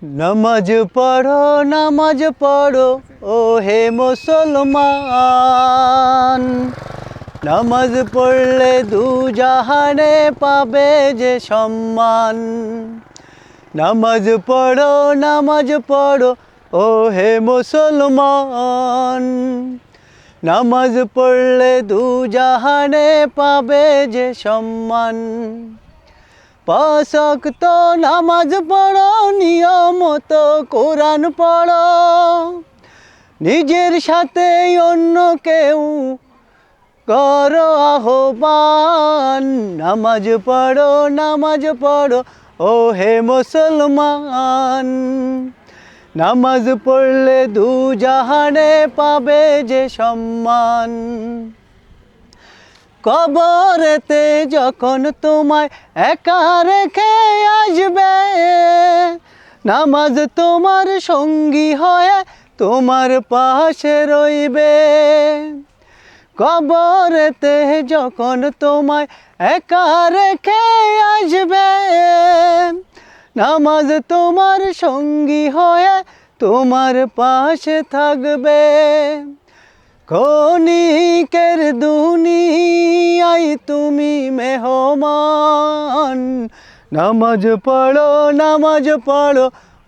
নামাজ পড়ো ও হে মুসলমান। নামাজ পড়লে দু জাহানে পাবে যে সম্মান। নামাজ পড়ো ও হে মুসলমান। নামাজ পড়লে দু জাহানে পাবে যে সম্মান। 5 ওয়াক্ত নামাজ পড়ো, নিয়মত কোরআন পড়ো, নিজের সাথে অন্য কেউ করো আহ্বান। নামাজ পড়ো ও হে মুসলমান। নামাজ পড়লে দু জাহানে পাবে যে সম্মান। কবরেতে যখন তোমায় একা রেখে আসবে, নামাজ তোমার সঙ্গী হয়ে তোমার পাশে রইবে। কবরেতে যখন তোমায় একা রেখে আসবে, নামাজ তোমার সঙ্গী হয়ে তোমার পাশে থাকবে। ক্ষণিকের দুনিয়ায় তুমি মেহমান। নামাজ পড়ো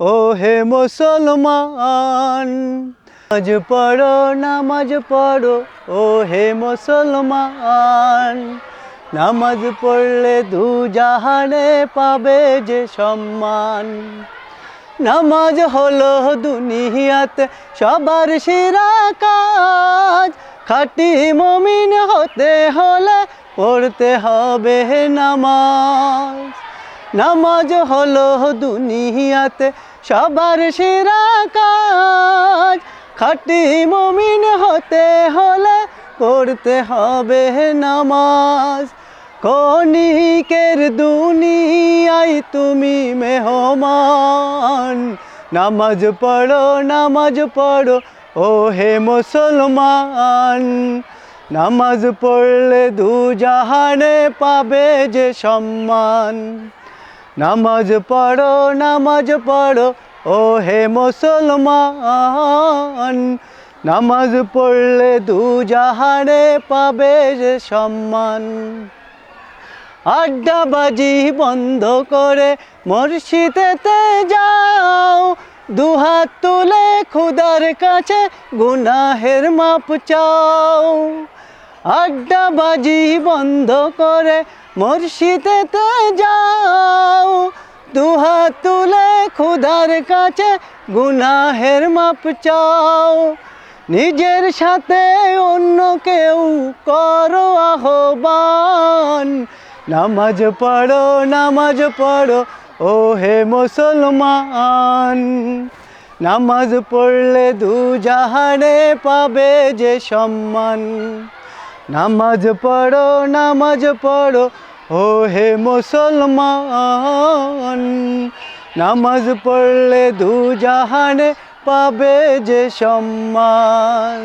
ও হে মুসলমান। নামাজ পড়ো ও হে মুসলমান। নামাজ পড়লে দু জাহানে পাবে যে সম্মান। নামাজ হলো দুনিয়াতে সবার সেরা কাজ। খাঁটি মুমিন হতে হলে পড়তে হবে নামাজ। নামাজ হলো দুনিয়াতে সবার সেরা কাজ। খাঁটি মুমিন হতে হলে পড়তে হবে নামাজ। ক্ষণিকের দুনিয়ায় তুমি মেহমান। নামাজ পড়ো ও হে মুসলমান। নামাজ পড়লে দু জাহানে পাবে যে সম্মান। নামাজ পড়ো ও হে মুসলমান। নামাজ পড়লে দু জাহানে পাবে যে সম্মান। আড্ডাবাজি বন্ধ করে মসজিদেতে যাও, দুহাত তুলে খোদার কাছে গুনাহের মাপ চাও। আড্ডাবাজি বন্ধ করে মসজিদেতে যাও, দুহাত তুলে খোদার কাছে গুনাহের মাপ চাও। নিজের সাথে অন্য কেউ করো আহ্বান। নামাজ পড়ো ও হে মুসলমান। নামাজ পড়লে দু জাহানে পাবে যে সম্মান। নামাজ পড়ো ও হে মুসলমান। নামাজ পড়লে দু জাহানে পাবে যে সম্মান।